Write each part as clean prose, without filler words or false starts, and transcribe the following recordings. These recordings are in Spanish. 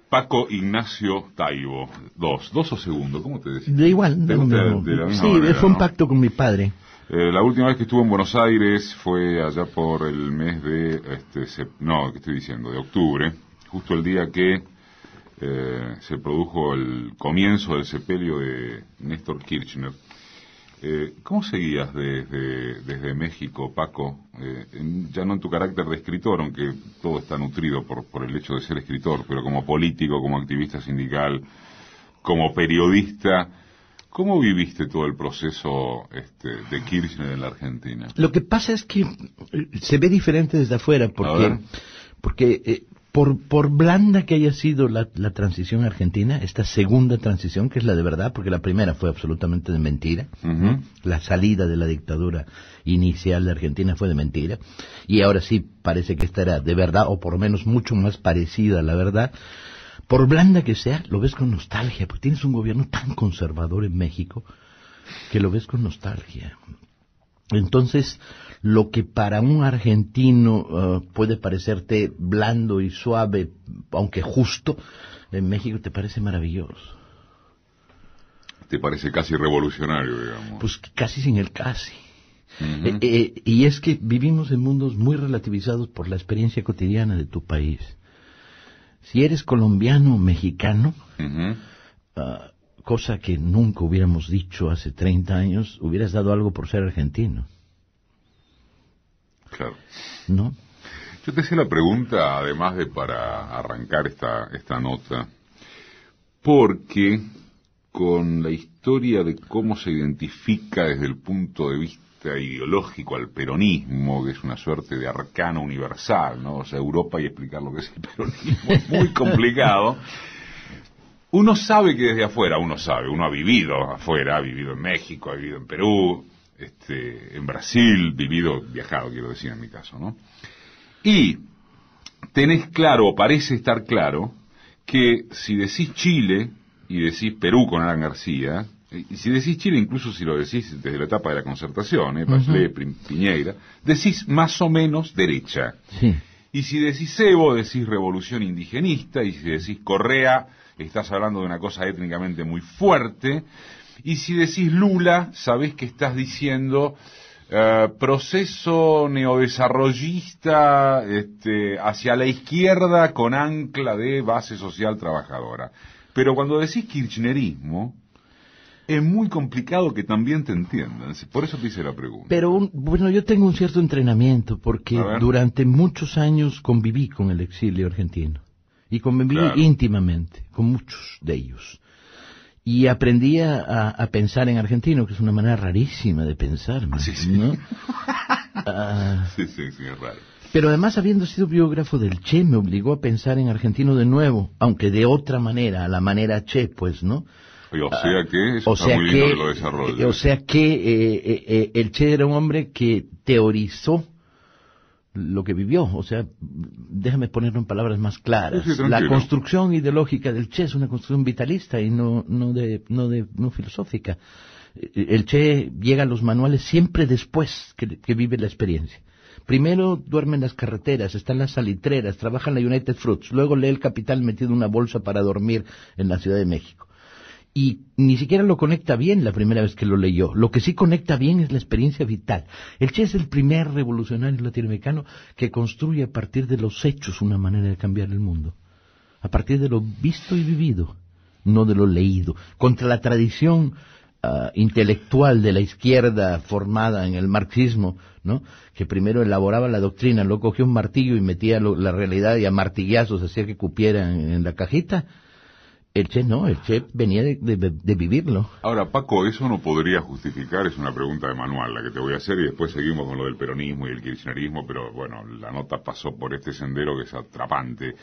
Paco Ignacio Taibo. Dos o segundo, ¿cómo te decís? De igual. De la misma sí, manera, fue un ¿no? pacto con mi padre. La última vez que estuve en Buenos Aires fue allá por el mes de, ¿qué estoy diciendo? De octubre, justo el día que se produjo el comienzo del sepelio de Néstor Kirchner. ¿Cómo seguías desde México, Paco? Ya no en tu carácter de escritor, aunque todo está nutrido por el hecho de ser escritor, pero como político, como activista sindical, como periodista, ¿cómo viviste todo el proceso de Kirchner en la Argentina? Lo que pasa es que se ve diferente desde afuera, porque por blanda que haya sido la transición argentina, esta segunda transición, que es la de verdad, porque la primera fue absolutamente de mentira, Uh-huh. la salida de la dictadura inicial de Argentina fue de mentira, y ahora sí parece que esta era de verdad, o por lo menos mucho más parecida a la verdad. Por blanda que sea, lo ves con nostalgia, porque tienes un gobierno tan conservador en México que lo ves con nostalgia. Entonces, lo que para un argentino puede parecerte blando y suave, aunque justo, en México te parece maravilloso. ¿Te parece casi revolucionario, digamos? Pues casi sin el casi. Uh-huh. Y es que vivimos en mundos muy relativizados por la experiencia cotidiana de tu país. Si eres colombiano o mexicano, Uh-huh. cosa que nunca hubiéramos dicho hace 30 años, hubieras dado algo por ser argentino. Claro. ¿No? Yo te hacía la pregunta, además de para arrancar esta nota, porque con la historia de cómo se identifica desde el punto de vista ideológico al peronismo, que es una suerte de arcano universal, ¿no? O sea, Europa y explicar lo que es el peronismo es muy complicado. Uno sabe que desde afuera, uno ha vivido afuera, ha vivido en México, ha vivido en Perú, en Brasil, viajado quiero decir en mi caso, ¿no? Y tenés claro, o parece estar claro, que si decís Chile y decís Perú con Alan García, y si decís Chile, incluso si lo decís desde la etapa de la Concertación, Bachelet, Piñeira, decís más o menos derecha. Sí. Y si decís Evo, decís revolución indigenista, y si decís Correa, estás hablando de una cosa étnicamente muy fuerte, y si decís Lula, sabés que estás diciendo proceso neodesarrollista hacia la izquierda con ancla de base social trabajadora. Pero cuando decís kirchnerismo, es muy complicado que también te entiendan. Por eso te hice la pregunta. Pero, bueno, yo tengo un cierto entrenamiento, porque durante muchos años conviví con el exilio argentino. Y conviví íntimamente con muchos de ellos. Y aprendí a pensar en argentino, que es una manera rarísima de pensar, sí, ¿no? Sí, es raro. Pero además, habiendo sido biógrafo del Che, me obligó a pensar en argentino de nuevo, aunque de otra manera, a la manera Che, pues, ¿no? O sea que eso está muy lindo que lo desarrolle. O sea que el Che era un hombre que teorizó lo que vivió. O sea, déjame ponerlo en palabras más claras. Sí, la construcción ideológica del Che es una construcción vitalista y no filosófica. El Che llega a los manuales siempre después que vive la experiencia. Primero duerme en las carreteras, está en las salitreras, trabaja en la United Fruits, luego lee El Capital metido en una bolsa para dormir en la Ciudad de México. Y ni siquiera lo conecta bien la primera vez que lo leyó. Lo que sí conecta bien es la experiencia vital. El Che es el primer revolucionario latinoamericano que construye a partir de los hechos una manera de cambiar el mundo. A partir de lo visto y vivido, no de lo leído. Contra la tradición intelectual de la izquierda formada en el marxismo, ¿no? Que primero elaboraba la doctrina, luego cogía un martillo y metía la realidad y a martillazos hacía que cupiera en la cajita. El Che no, el Che venía de vivirlo. Ahora, Paco, eso no podría justificar, es una pregunta de manual la que te voy a hacer y después seguimos con lo del peronismo y el kirchnerismo, pero bueno, la nota pasó por este sendero que es atrapante.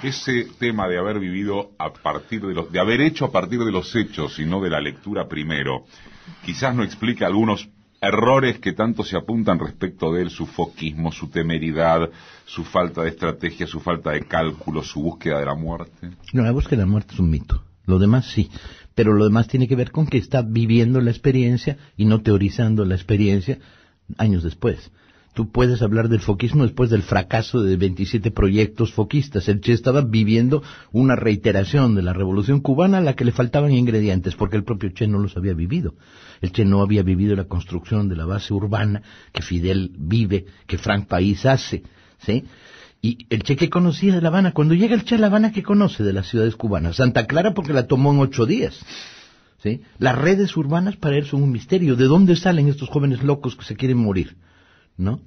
Ese tema de haber vivido de haber hecho a partir de los hechos y no de la lectura primero, quizás no explica algunos errores que tanto se apuntan respecto de él, su foquismo, su temeridad, su falta de estrategia, su falta de cálculo, su búsqueda de la muerte. No, la búsqueda de la muerte es un mito. Lo demás sí, pero lo demás tiene que ver con que está viviendo la experiencia y no teorizando la experiencia años después. Tú puedes hablar del foquismo después del fracaso de 27 proyectos foquistas. El Che estaba viviendo una reiteración de la Revolución Cubana a la que le faltaban ingredientes, porque el propio Che no los había vivido. El Che no había vivido la construcción de la base urbana que Fidel vive, que Frank País hace, ¿sí? Y el Che que conocía de La Habana, cuando llega el Che a La Habana, ¿qué conoce de las ciudades cubanas? Santa Clara porque la tomó en 8 días. ¿Sí? Las redes urbanas para él son un misterio. ¿De dónde salen estos jóvenes locos que se quieren morir? ¿No?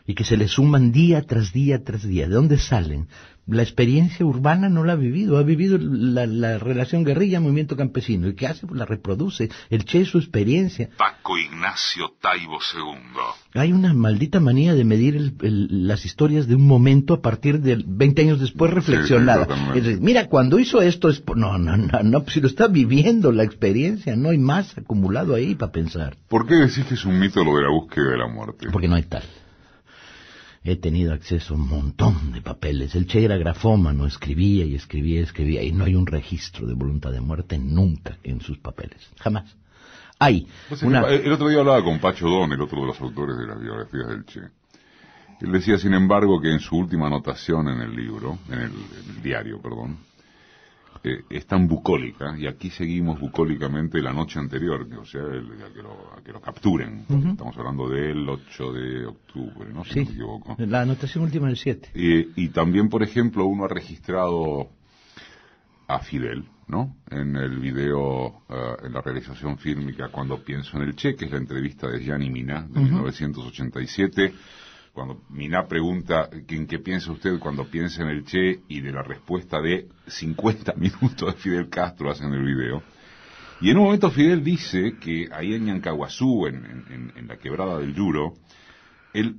Y que se les suman día tras día tras día. ¿De dónde salen? La experiencia urbana no la ha vivido. Ha vivido la relación guerrilla-movimiento campesino. ¿Y qué hace? Pues la reproduce. El Che es su experiencia. Paco Ignacio Taibo II. Hay una maldita manía de medir las historias de un momento a partir de 20 años después reflexionada. Sí, Es decir, mira, cuando hizo esto es... No, si lo está viviendo la experiencia, no hay más acumulado ahí para pensar. ¿Por qué decís que es un mito lo de la búsqueda de la muerte? Porque no hay tal. He tenido acceso a un montón de papeles. El Che era grafómano, escribía, y no hay un registro de voluntad de muerte nunca en sus papeles. Jamás. Hay El otro día hablaba con Pacho Don, el otro de los autores de las biografías del Che. Él decía, sin embargo, que en su última anotación en el libro, en el diario, perdón, es tan bucólica, y aquí seguimos bucólicamente la noche anterior, o sea, a que lo capturen. Estamos hablando del 8 de octubre, ¿no? Si no me equivoco. La anotación última del 7. Y también, por ejemplo, uno ha registrado a Fidel, ¿no? En el video, en la realización fílmica Cuando pienso en el Che, que es la entrevista de Gianni Minà, de 1987, cuando Minà pregunta ¿en qué piensa usted cuando piensa en el Che? Y de la respuesta de 50 minutos de Fidel Castro hacen el video. Y en un momento Fidel dice que ahí en Ñancahuazú, en la quebrada del Yuro, él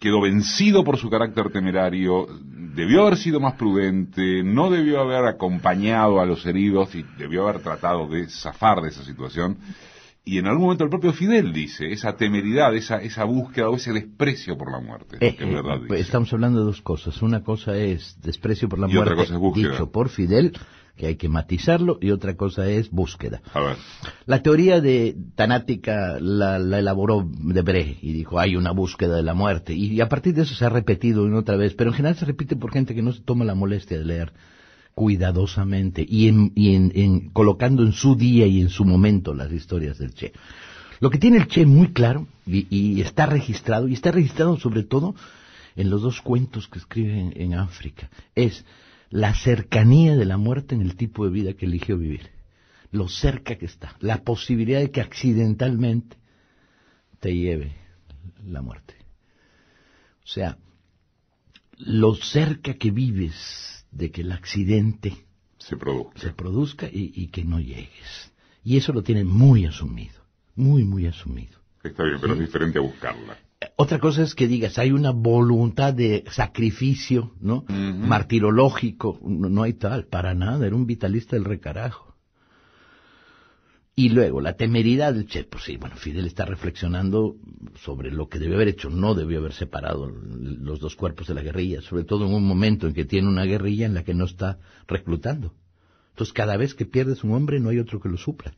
quedó vencido por su carácter temerario, debió haber sido más prudente, no debió haber acompañado a los heridos y debió haber tratado de zafar de esa situación. Y en algún momento el propio Fidel dice, esa temeridad, esa búsqueda o ese desprecio por la muerte. En verdad dice. Estamos hablando de dos cosas. Una cosa es desprecio por la y muerte, otra cosa es búsqueda. Dicho por Fidel, que hay que matizarlo, y otra cosa es búsqueda. A ver. La teoría de tanática la elaboró Debré y dijo, hay una búsqueda de la muerte. Y a partir de eso se ha repetido una otra vez, pero en general se repite por gente que no se toma la molestia de leer cuidadosamente y colocando en su día y en su momento las historias del Che. Lo que tiene el Che muy claro y está registrado sobre todo en los 2 cuentos que escribe en África, es la cercanía de la muerte en el tipo de vida que eligió vivir, lo cerca que está, la posibilidad de que accidentalmente te lleve la muerte. O sea, lo cerca que vives de que el accidente se produzca y que no llegues. Y eso lo tienen muy asumido, muy asumido. Está bien, pero es diferente a buscarla. Otra cosa es que digas, hay una voluntad de sacrificio, ¿no? Martirológico, no hay tal, para nada, era un vitalista del recarajo. Y luego, la temeridad del Che, pues sí, bueno, Fidel está reflexionando sobre lo que debió haber hecho, no debió haber separado los 2 cuerpos de la guerrilla, sobre todo en un momento en que tiene una guerrilla en la que no está reclutando. Entonces, cada vez que pierdes un hombre, no hay otro que lo supla.